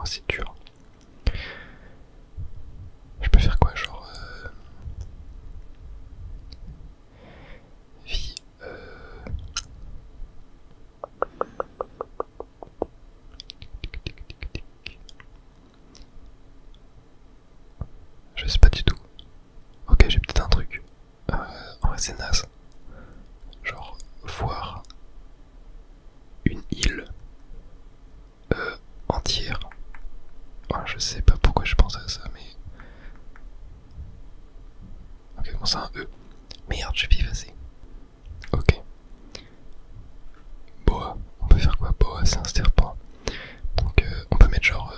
Oh, c'est dur. Je peux faire quoi, genre vie. Je sais pas du tout. Ok, j'ai peut-être un truc. En vrai, c'est naze. Genre, voir une île entière. Ouais, je sais pas pourquoi je pensais à ça, mais. Ok, bon, c'est un E. Merde, j'ai effacé. Ok. Boa. On peut faire quoi? Boa, c'est un serpent. Donc, on peut mettre genre.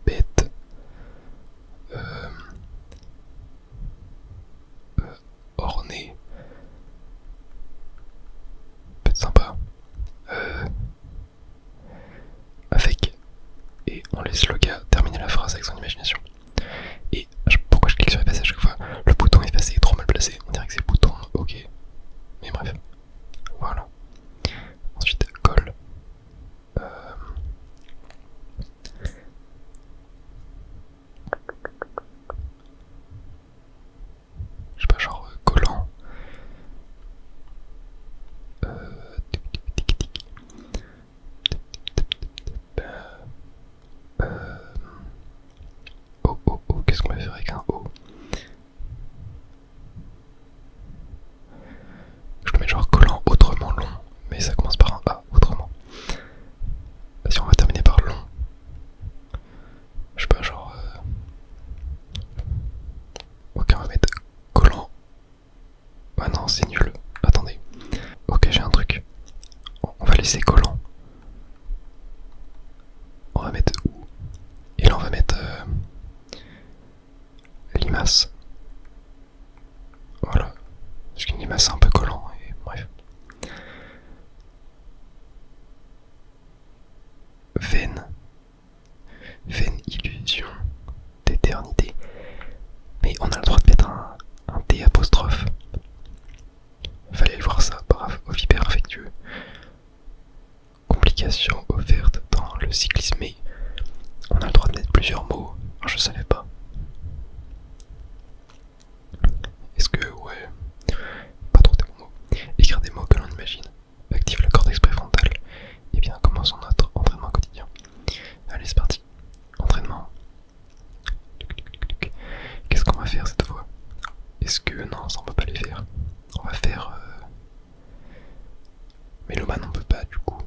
Bête. Euh, orné. Peut être sympa. Avec. Et on laisse le gars terminer la phrase avec son imagination. Et pourquoi je clique sur effacer à chaque fois? Le bouton effacer est trop mal placé. On dirait que c'est le bouton. Ok. Mais bref. Voilà. Ensuite, colle. Je sais pas, genre collant. Tic, tic, tic, tic. Oh, oh, oh, qu'est-ce qu'on va faire avec un O? Je le mets genre collant autrement long, mais ça commence par un A autrement. Si on va terminer par long, je sais pas, genre. Ok, on va mettre collant. Ah non, c'est nul. Attendez. Ok, j'ai un truc. On va laisser collant. On va mettre où? Et là, on va mettre limace. Voilà. Parce qu'une limace, c'est un peu collant, et bref. Veine. Veine illusion d'éternité. Mais on a le droit de mettre un D apostrophe. Fallait le voir ça, brave, ovipère affectueux. Complications offertes dans le cyclisme, mais on a le droit de mettre plusieurs mots. Alors, je savais pas. Est-ce que, ouais, pas trop des bons mots. Écrire des mots que l'on imagine. Active le cortex préfrontal. Et bien, commençons notre entraînement quotidien. Allez, c'est parti. Entraînement. Qu'est-ce qu'on va faire cette fois? Est-ce que, non, ça on peut pas les faire. On va faire Mélomane, on peut pas du coup.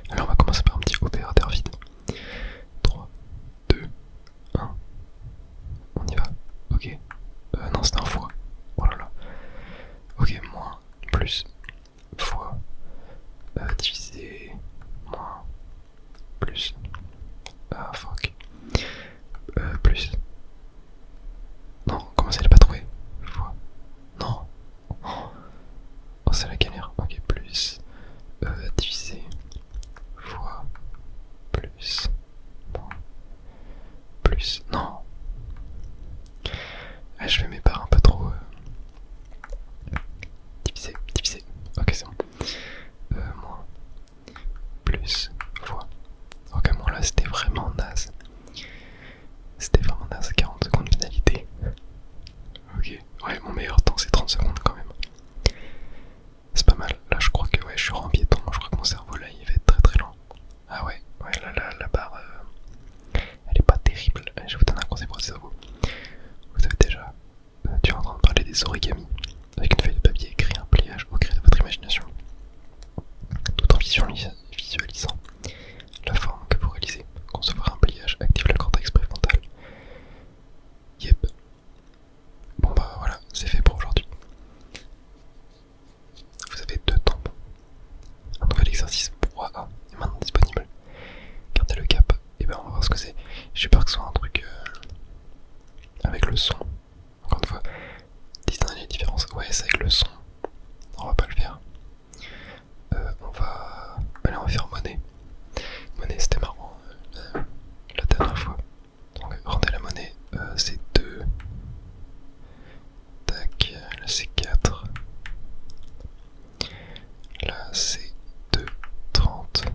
Alors on va commencer par un petit opérateur vide. 3, 2, 1. On y va. Ok. Non, c'est un fois. Oh là là. Ok, moins, plus, fois, divisé, moins, plus. Ah fuck. Plus. Non, comment ça, il a pas trouvé? Fois. Non. Oh, c'est la galère. Ok, plus. Divisé. Fois. Plus. Moins. Plus. Non. Ah, je fais mes parts un peu trop. Divisé. Divisé. Ok, c'est bon. Moins. Plus. Fois. Ok, bon là c'était vraiment naze. C'était vraiment naze. 40 secondes de pénalité. Ok. Ouais, mon meilleur temps c'est 30 secondes quand même. C'est pas mal. Là je crois que ouais, je suis en piéton. Je crois que mon cerveau là il va être très très lent. Ah ouais, ouais là la barre elle est pas terrible. Allez, je vous donne un conseil pour le cerveau. Vous savez déjà, tu es en train de parler des origamis. Avec une feuille de papier, créer un pliage au gré de votre imagination. Tout en visualisant la forme que vous réalisez. Concevoir un pliage active le cortex préfrontal. Yep. Bon bah voilà, c'est fait pour aujourd'hui. Vous avez 2 temps. Un nouvel exercice pour AA est maintenant disponible. Gardez le cap, et ben on va voir ce que c'est. J'ai peur que ce soit un truc avec le son. Encore une fois, distinguer les différences. Ouais, c'est avec le son. On va pas le faire. Allez, on va faire monnaie. Monnaie, c'était marrant la dernière fois. Donc, rendez la monnaie, c'est 2. Tac, là c'est 4. Là c'est 2, 30.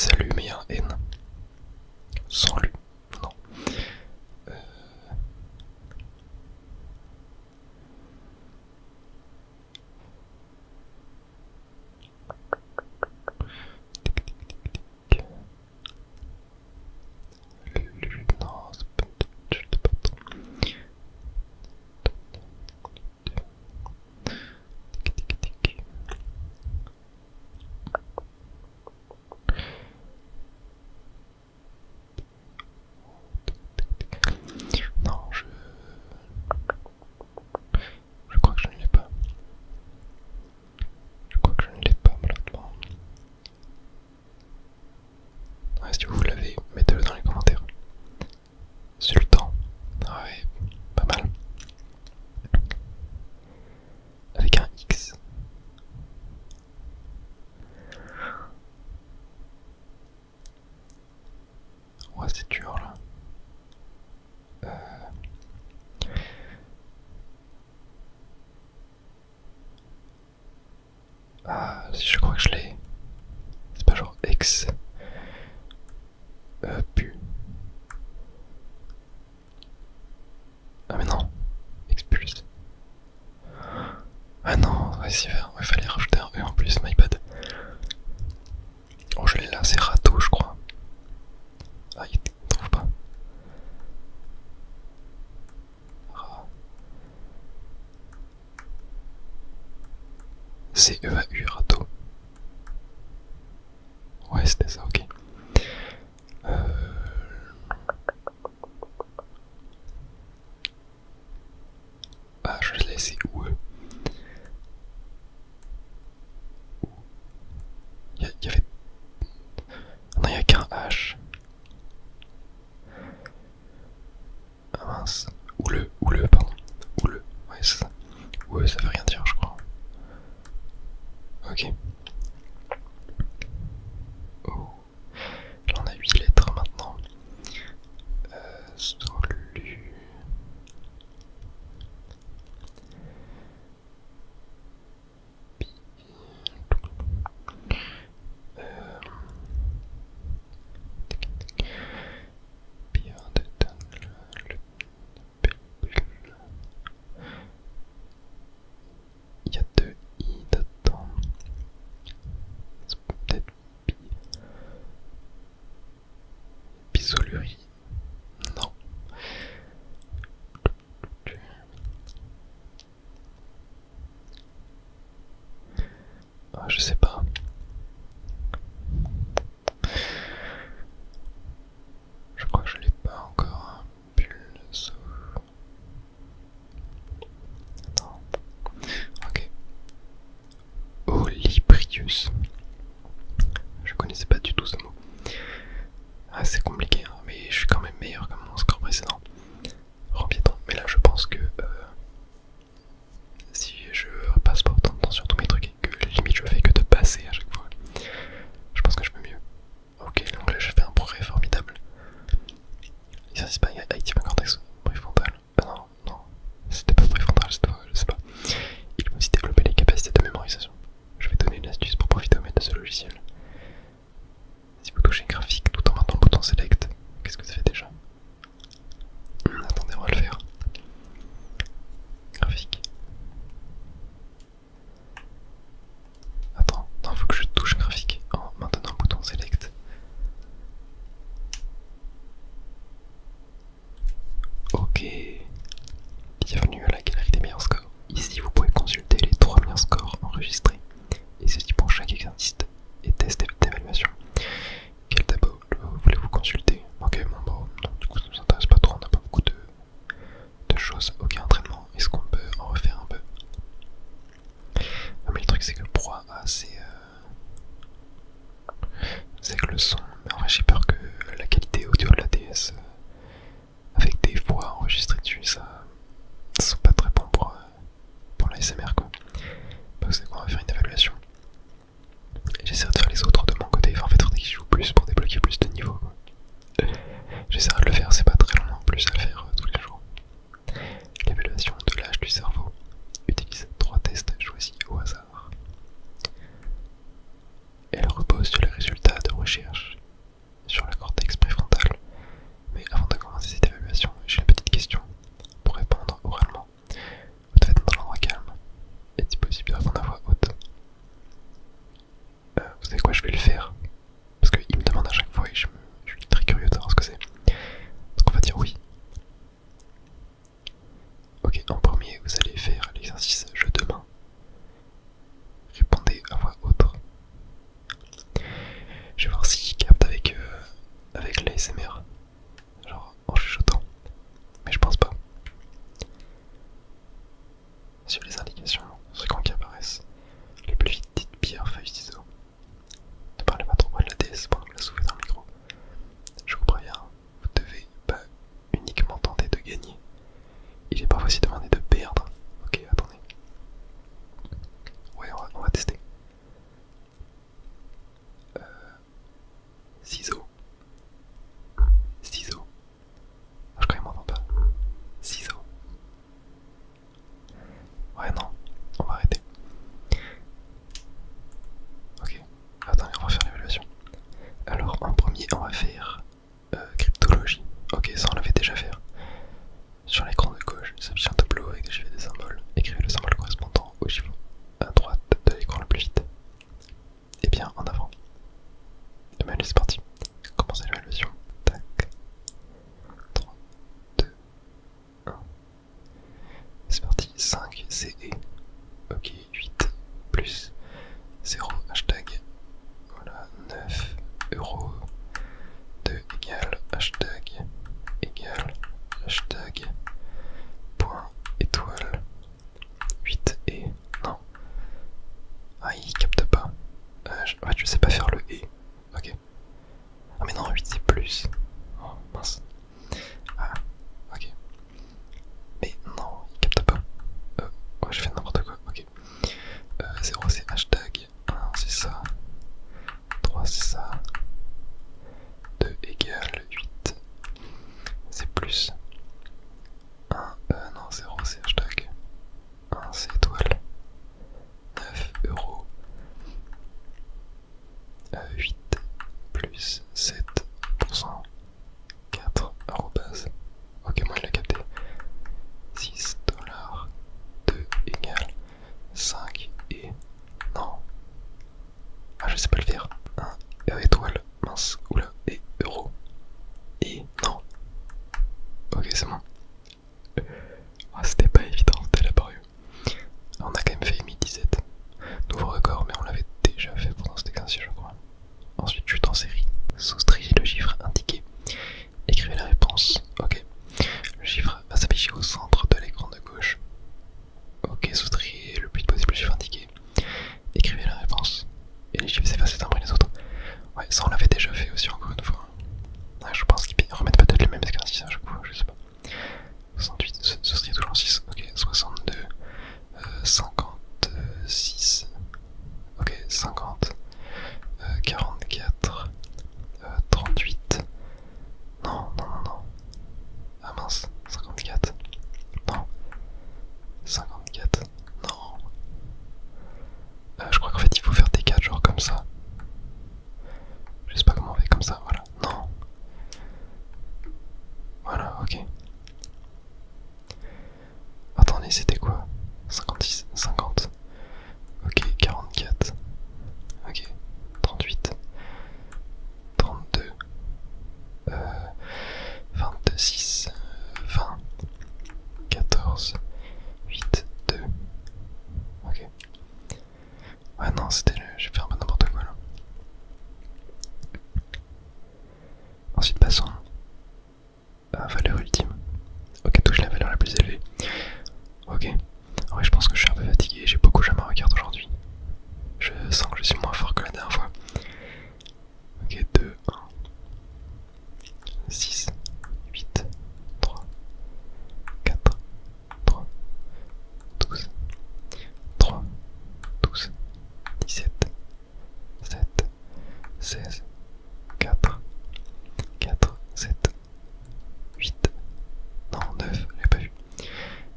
salut mais un N. Sans lui. Non. Euh... Non, c'est pas... Je sais pas trop. Non, je crois que je ne l'ai pas. Je crois que je ne l'ai pas, malheureusement. Ouais, si vous l'avez, mettez-le dans les commentaires. Sultan. Ouais, pas mal. Avec un X. Ouais, c'est dur là. Ah, si je crois que je l'ai. C'est pas genre ex. Pu. Ah mais non. Expulse. Ah non, ouais, c'est vrai. Il fallait rajouter un E en plus, my bad. Oh, je l'ai là, c'est râteau, je crois. Ah, il trouve pas. C'est E-A-U, râteau. Ouais, c'était ça, ok. Ah, je l'ai, c'est où eux. Il y avait... Non, il n'y a qu'un H. Ah mince. Ou le, pardon. Ou le, ouais, c'est ça. Ou eux, ça veut rien dire, je crois. Ok. Oh. Là, on a 8 lettres maintenant. Solu... Il y a 2 I dedans. C'est peut-être bisolurie. Non. Ah, je sais pas. Je crois que je l'ai pas encore. Pulso. Non. Ok. Olibrius. Je connaissais pas du tout ce mot. Ah, c'est compliqué, hein, mais je suis quand même meilleur que mon score précédent. Rempiéton. Mais là, je pense que si je passe pas autant de temps sur tous mes trucs et que limite je fais que de passer à chaque fois, je pense que je peux mieux. Ok, donc là, j'ai fait un progrès formidable. L'exercice pas active un cortex préfrontal. Ah non, non, c'était pas préfrontal, c'était pas, je sais pas. Il peut aussi développer les capacités de mémorisation. Je vais donner une astuce pour profiter au maître de ce logiciel. Si vous touchez graphique tout en maintenant le bouton select, qu'est-ce que ça fait déjà? Attendez, on va le faire. Graphique. Attends, non, faut que je touche graphique en maintenant le bouton select. Ok. Bienvenue à la galerie des meilleurs scores. Ici, vous pouvez consulter les 3 meilleurs scores enregistrés. Et ceci pour chaque exercice et test d'évaluation. Quel tableau voulez-vous consulter? Ok, bon, bon, non, du coup ça nous intéresse pas trop, on n'a pas beaucoup de choses. Ok, entraînement, est-ce qu'on peut en refaire un peu? Ah, mais le truc c'est que le Pro A c'est que le son, mais en vrai j'ai peur que la qualité audio de la DS avec des voix enregistrées dessus, ça sont pas très bons pour l'ASMR quoi. Donc c'est quoi, on va faire une évaluation. J'essaierai de faire les autres de mon côté, enfin, en fait faudrait que je joue plus pour débloquer plus de niveaux quoi. J'essaierai de le faire, c'est pas très long en plus à le faire tous les jours. L'évaluation de l'âge du cerveau. Utilise 3 tests choisis au hasard. Elle repose sur les résultats de recherche Vous savez quoi, je vais le faire. Parce qu'il me demande à chaque fois et je suis très curieux de savoir ce que c'est. Donc on va dire oui. Ok, en premier, vous allez faire l'exercice jeu de main. Répondez à voix haute. Je vais voir s'il capte avec l'ASMR. Genre en chuchotant. Mais je pense pas. Sur les indications, sur l'écran qui apparaissent. Le plus vite, dites pierre, feuille, ciseaux. Ne parlez pas trop près de la DS pendant que la soufflez dans le micro. Je vous préviens, vous devez pas uniquement tenter de gagner. Il est parfois aussi demandé de perdre. Ok, attendez. Ouais, on va tester. Ciseaux. Ciseaux. Ah, je crois qu'il m'entend pas. Ciseaux. Ouais, non, on va arrêter. Ok, attendez, on va faire l'évaluation. Alors, en premier, on va faire cryptologie. Ok, ça on l'avait déjà fait. Sur l'écran de gauche, s'affiche un tableau avec des chiffres et des symboles. Écrivez le symbole correspondant au chiffre à droite de l'écran le plus vite. Et bien, en avant. Et bien, allez, c'est parti. Commencez l'évaluation. Tac. 3, 2, 1. C'est parti. 5, c'est et. Ok, 8 plus 0 hashtag. Voilà, 9 euros. 2 égale hashtag égale hashtag point étoile 8 et non. Ah, il capte pas. En fait, je sais pas faire le et. Ok. Ah, mais non, 8 c'est plus. Oh mince. Ah, ok. Mais non, il capte pas. Ouais, je fais n'importe quoi. Ok. 0 c'est hashtag. 1 c'est ça. 3 c'est ça. 2 égale 8. C'est plus. 1, non, 0 c'est hashtag. 1 c'est étoile. 9 euros. 8 plus 7%. 4 arrobase. Ok, moi il a capté. 6 dollars. 2 égale 5 et. Non. Ah, je sais pas le faire. 1 étoile. Mince. Oula. Et euro. Et non. Ok, c'est bon. Ah, c'était pas évident, c'était laborieux. On a quand même fait 1017. Nouveau record, mais on l'avait déjà fait pendant cet exercice, je crois. Ensuite, chute en série. Soustrayez le chiffre indiqué. Écrivez la réponse. Ok. Le chiffre va s'afficher au centre de l'écran de gauche. Ok, soustrayez le plus vite possible le chiffre indiqué. Écrivez la réponse. Et les chiffres s'effacent les uns après les autres. Ouais, ça on l'avait déjà fait aussi encore une fois. Ouais, je pense qu'ils remettent peut-être les mêmes exercices à chaque fois, je sais pas. 68, ce serait toujours 6. Ok, 62, 56. Ok, 50, 44, 38. Non, non, non, non. Ah mince, 54. Non. 54. Non. Je crois qu'en fait il faut faire des 4 genre comme ça. Je sais pas comment on fait comme ça, voilà. Non. Voilà, ok. Attendez, c'était quoi? 56, 50. Ok, 44. Ok, 38. 32. 26. 20. 14. 8. 2. Ok. Ouais, non, c'était le. J'ai fait un peu n'importe quoi là. Ensuite, passons à valeur ultime. Ok, touche la valeur la plus élevée. Ok. Ouais, je pense que je suis un peu fatigué. J'ai beaucoup joué à Mario Kart aujourd'hui. Je sens que je suis moins fort que la dernière fois. Ok, 2, 1. 6, 8, 3, 4, 3, 12, 3, 12, 17, 7, 16, 4, 4, 7, 8, non 9, je l'ai pas vu,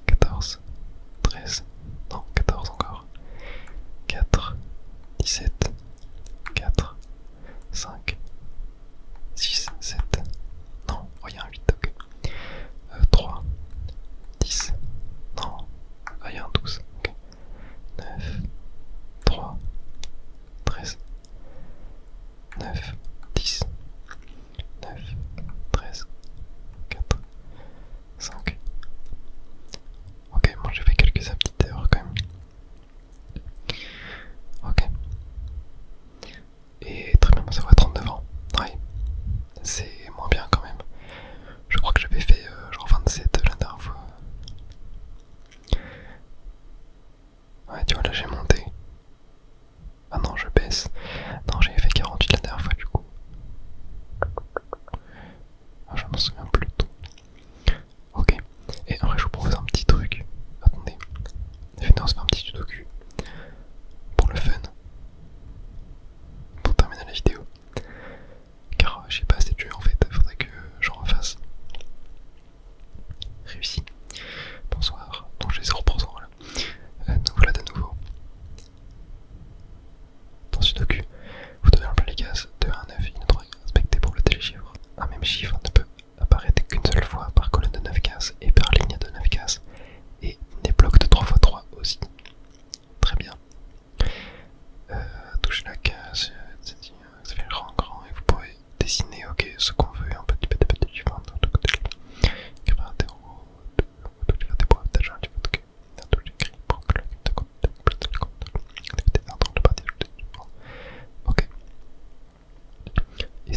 14, 13, non 14 encore, 4, 17, 4, 5, 6, 7, non, oh il y a un 8, ok, 3, 10, non, ah il y a un 12, ok, 9, 3, 13,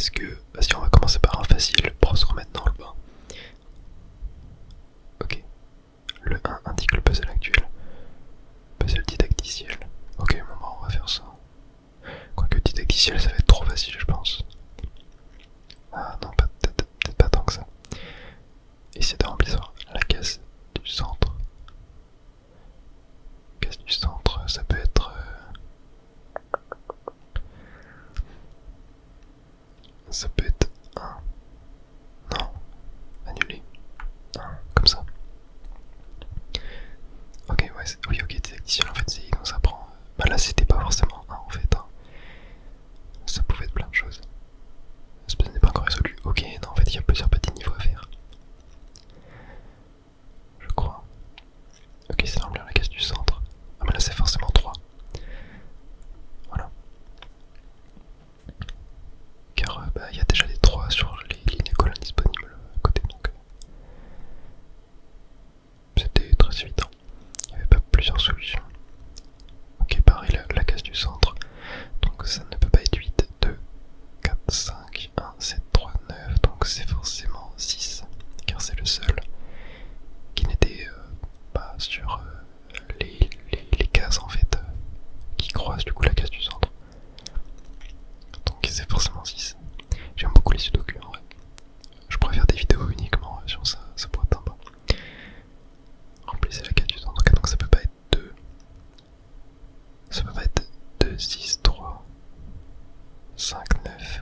Est-ce que... si on va commencer par un facile pour se remettre dans le bain. Ok. Le 1 indique le puzzle actuel. Puzzle didacticiel. Ok, bon bah on va faire ça. Quoique didacticiel ça va être trop facile je pense. Ah non, peut-être pas tant que ça. Essayer de remplir la case du centre. Case du centre, ça peut être... ça peut être 1. Non, annulé. 1, comme ça. Ok, ouais, oui, ok, didacticiel en fait, c'est donc ça prend... Bah là c'était pas forcément 1 en fait. Hein. Ça pouvait être plein de choses. Ce puzzle n'est pas encore résolu. Ok, non, en fait il y a plusieurs petits niveaux à faire. Je crois. Ok, c'est remplir la case du centre. Ah mais là c'est forcément 3. Voilà. Car bah, y a déjà les 3 sur les lignes et colonnes disponibles à côté, donc c'était très évident. Il n'y avait pas plusieurs solutions. Ok, pareil, la case du centre. Donc ça ne peut pas être 8, 2, 4, 5, 1, 7, 3, 9. Donc c'est forcément 6. Car c'est le seul qui n'était pas sur les cases en fait qui croisent du coup la case du centre. Donc c'est forcément 6. J'aime beaucoup les sudoku en vrai. Je pourrais faire des vidéos uniquement sur ça, ça pourrait être sympa. Remplissez la case du centre, ok, donc ça peut pas être 2. Ça peut pas être 2, 6, 3, 5, 9,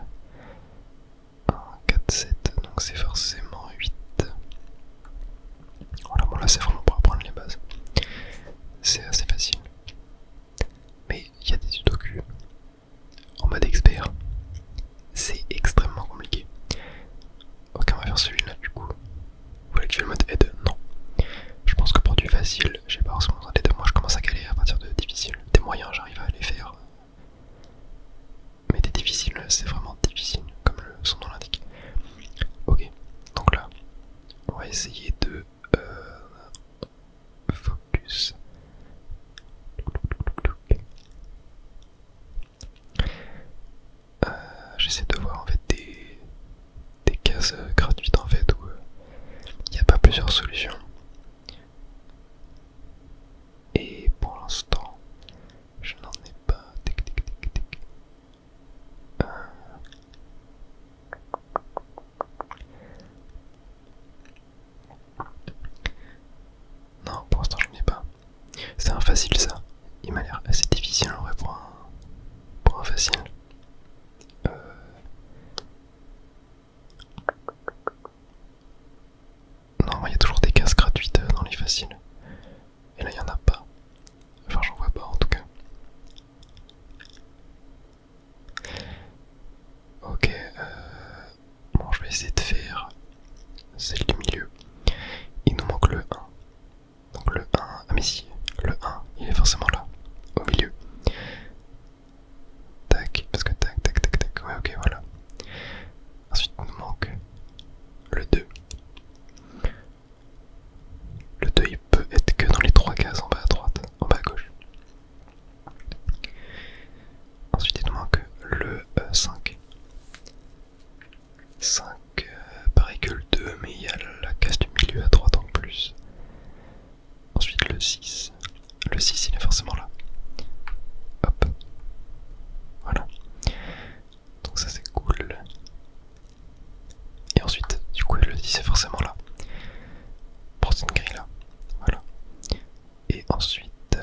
1, 4, 7, donc c'est forcément 8. Voilà, bon là c'est vraiment pour apprendre les bases. C'est assez facile. Mais il y a des sudoku en mode expert. C'est extrêmement compliqué. Ok, on va faire celui-là du coup. Vous voulez que je le mode aide? Non. Je pense que pour du facile, j'ai pas forcément besoin d'aide. Moi je commence à galérer à partir de difficile. Des moyens, j'arrive à les faire. Mais des difficiles, c'est vraiment difficile, comme son nom l'indique. Ok, donc là, on va essayer de focus. J'essaie de voir en fait des cases gratuites en fait où il n'y a pas plusieurs solutions. Et pour l'instant, je n'en ai pas. Tic, tic, tic, tic. Non, pour l'instant, je n'en ai pas. C'est un facile ça. Il m'a l'air assez difficile en vrai pour un facile. Non, il y a toujours des cases gratuites dans les faciles. Et là, il n'y en a pas. Enfin, j'en vois pas en tout cas. Ok, bon, je vais essayer de faire celle du milieu. Il nous manque le 1. Donc le 1, ah mais si, le 1, il est forcément là, au milieu. Tac, parce que tac, tac, tac, tac, ouais, ok, voilà. Ensuite, il nous manque le 2. Le 2, il peut être que dans les 3 cases en bas à droite, en bas à gauche. Ensuite, il nous manque le 5. 5, pareil que le 2, mais il y a la case du milieu à droite en plus. Ensuite, le 6. Le 6, il est forcément là. Hop. Voilà. Donc ça, c'est cool. Et ensuite, du coup, le 10 est forcément là. Pour cette grille là. Voilà. Et ensuite...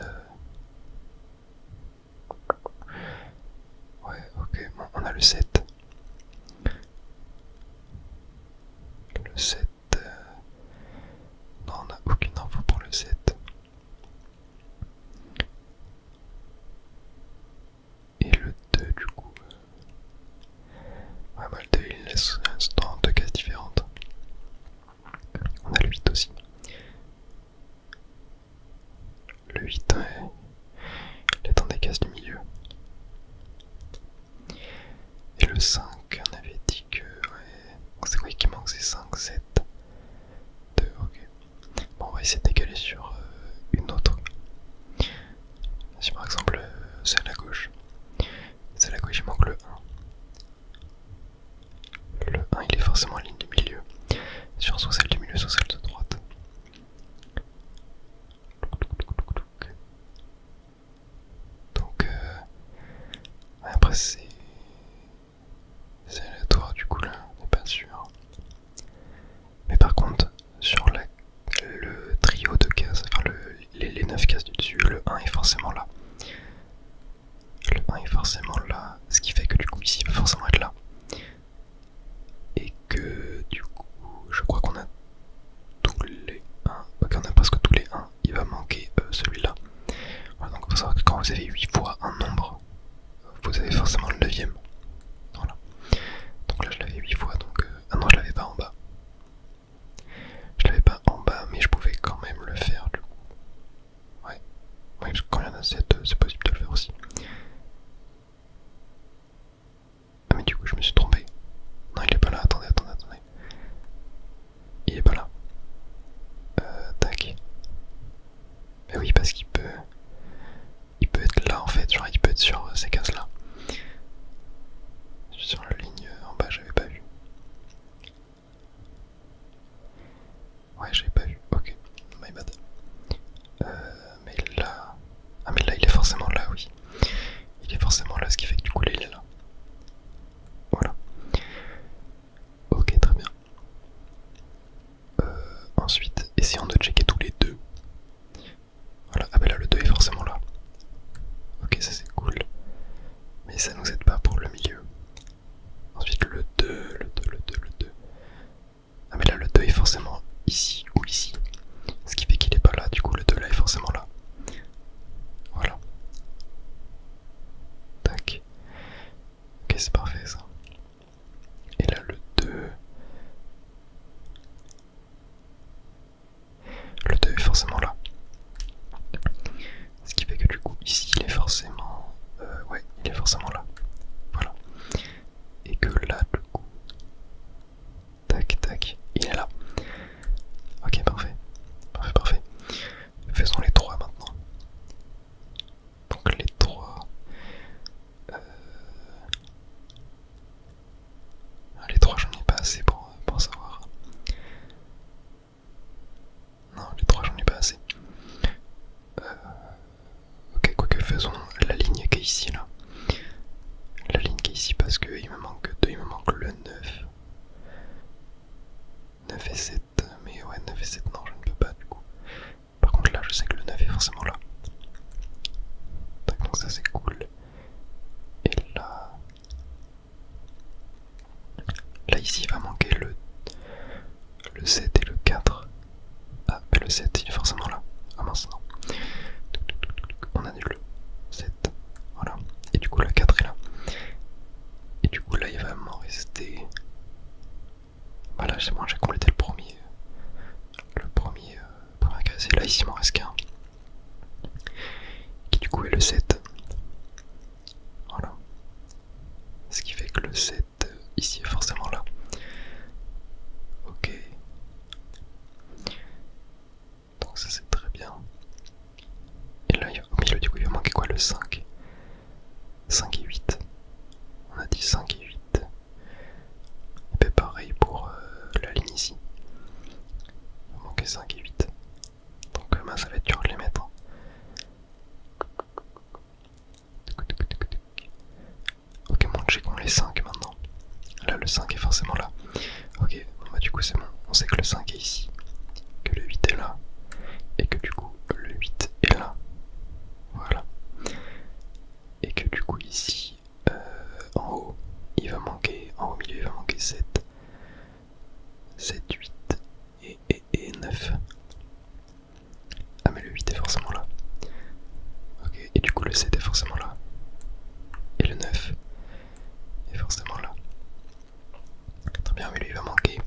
ouais, ok, bon, on a le 7. Le 7... non, on n'a aucune info pour le 7. Et le 2 du coup... ouais, bah, le 2 il laisse dans 2 cases différentes. On a le 8 aussi. Le 8, ouais, il est dans des cases du milieu. Et le 5, on avait dit que... ouais... c'est quoi qui manque? C'est 5, 7, 2, ok. Bon, on va essayer de décaler sur une autre. Si par exemple, celle à gauche. Celle à gauche, il manque le 1. du coup je me suis trompé. Non, il est pas là, attendez. Il est pas là. Tac. Mais oui, parce qu'il peut... Il peut être là en fait, genre il peut être sur ces cases là. Je suis sur la ligne en bas, j'avais pas vu. Ouais, j'avais pas vu, ok, my bad. Mais là... Ah mais là il est forcément là, oui. Il est forcément là, ce qui fait que du coup là il est là. Voilà. Ok, très bien. Ensuite, essayons de checker tous les deux. Voilà, ah bah là le 2 est forcément là. Ok, ça c'est cool. Mais ça nous aide pas pour le milieu. Ensuite le 2. Ah mais là le 2 est forcément ici ou ici. Ce qui fait qu'il est pas là, du coup le 2 là est forcément là. Voilà. Tac. Ok, c'est parfait ça. Et là le 2... Le 2 est forcément là. Ce qui fait que du coup ici il est forcément... ouais, il est forcément là. Voilà. Et que là du coup... Tac, il est là. Ok, parfait. Parfait. Faisons les 3 maintenant. Donc les 3... Les 3 j'en ai pas assez pour savoir. Non, les 3 j'en ai pas assez. Ok, quoique faisons la ligne qui est ici là. La ligne qui est ici parce qu'il me manque 2, il me manque le 9. 9 et 7, mais ouais 9 et 7 non je ne peux pas du coup. Par contre là je sais que le 9 est forcément là. Donc ça c'est cool. Et là... Là ici il va manquer le 7 et le 4. Ah mais le 7 il est forcément là. Ah mince non. On annule le 7. Voilà. Et du coup le 4 est là. Et du coup là il va m'en rester... Voilà, c'est bon, j'ai complété le premier casier. Là ici il m'en reste qu'un. Qui du coup est le 7. Voilà. Ce qui fait que le 7 ici est forcément là. Ok. Donc ça c'est très bien. Et là au milieu du coup il va manquer quoi, le 5. 5 et 8. On a dit 5 et 8. Et bien pareil pour la ligne ici. Il va manquer 5 et 8. Donc ça va être dur de les mettre. Ok, bon, checkons les 5 maintenant. Là le 5 est forcément là. Ok, bon, bah du coup c'est bon. On sait que le 5 est ici. Que le 8 est là. Et que du coup le 8 est là. Voilà. Et que du coup ici, en haut, il va manquer, en haut au milieu il va manquer 7, 8 et 9. Ah mais le 8 est forcément là. Ok, et du coup le 7 est forcément là. Et le 9 est forcément là. Très bien, mais lui il va manquer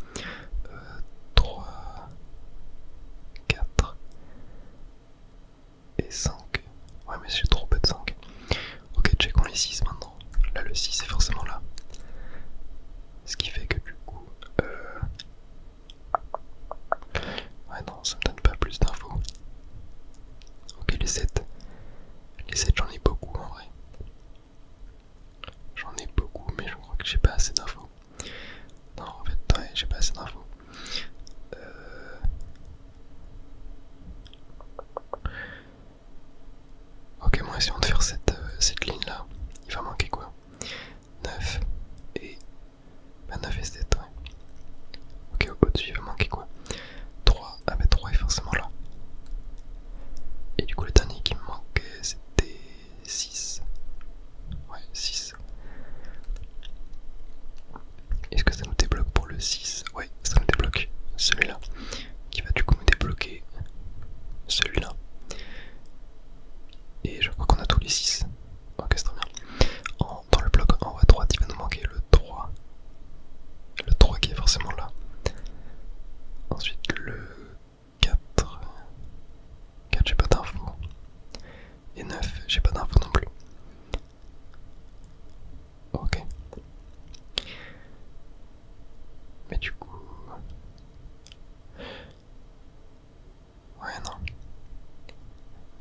3, 4 et 5. Ouais mais j'ai trop peu de 5. Ok, checkons les 6 maintenant. Là le 6 est forcément là. Ce qui fait que du coup... Ouais non, ça me donne pas plus d'infos. Ok, les 7. Les 7 j'en ai beaucoup en vrai. J'en ai beaucoup mais je crois que j'ai pas assez d'infos. Non en fait ouais, j'ai pas assez d'infos. Ok, bon essayons de faire cette ligne là. Il va manquer quoi, 9 et... Bah 9 et 7 ouais. Ok, au-dessus il va manquer quoi, 3. Ah bah 3 est forcément là. Et du coup le dernier qui me manquait c'était 6. Ouais 6.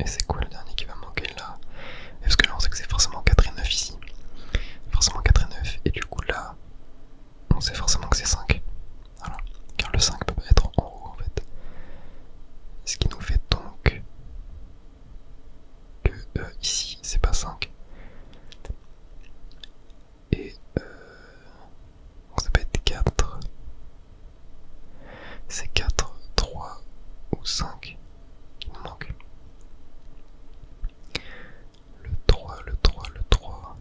c'est quoi le dernier qui va manquer là? Parce que là on sait que c'est forcément 4 et 9 ici. Forcément 4 et 9. Et du coup là, on sait forcément que c'est 5. Voilà. Car le 5 peut pas être en haut en fait. Ce qui nous fait donc que ici c'est pas 5. Et donc ça peut être 4. C'est 4, 3 ou 5 qui nous manque. Le 3, le 3, le 3.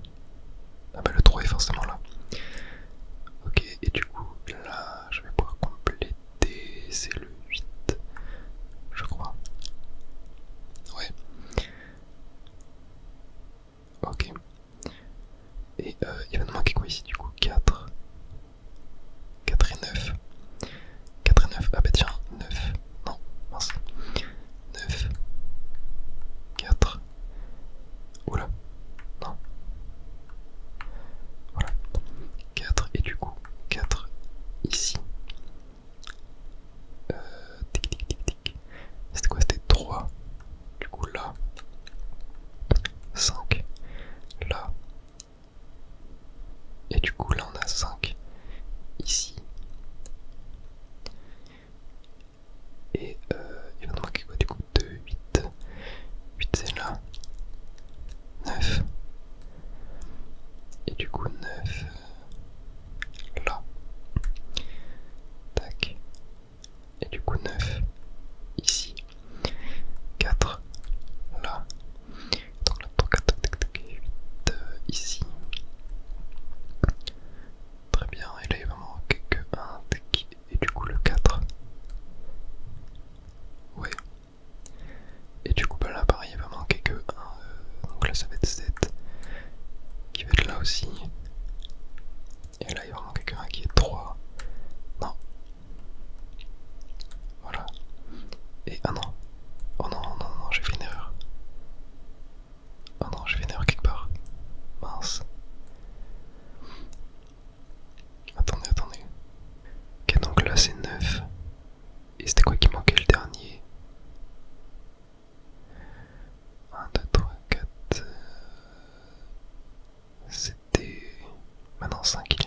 Ah bah le 3 est forcément là. Ok, et du coup là je vais pouvoir compléter, c'est le 8, je crois. Ouais. Ok. Et il va nous manquer quoi ici du coup? 4. 4 et 9. 4 et 9. Ah bah tiens, 9. Non, mince. 9. 4. Oula. Non. Voilà. 4 et du coup 4 ici. Tic tic tic tic. C'était quoi? C'était 3. Du coup là. 5. Là. Et du coup là on a 5 ici. Et il va nous manquer quoi du coup? 2, 8. 8 c'est là. 9. Et du coup 9 là. Tac. Et du coup 9 ici. 4 là. Donc là 3, 4, tac, tac, 8 ici. Très bien, et là il va manquer que 1, tac. Et du coup le 4. Ouais. Et du coup bah là pareil il va manquer que 1. Donc là ça va être 7. Qui va être là aussi. Et là il va manquer que 1 qui est 3. Non. Voilà. Et ah non. Oh non, non, non, j'ai fait une erreur. Oh non, j'ai fait une erreur quelque part. Mince. Attendez, attendez. Ok, donc là c'est 9. Et c'était quoi qui manquait le dernier? 1, 2, 3, 4. C'était. Maintenant 5 il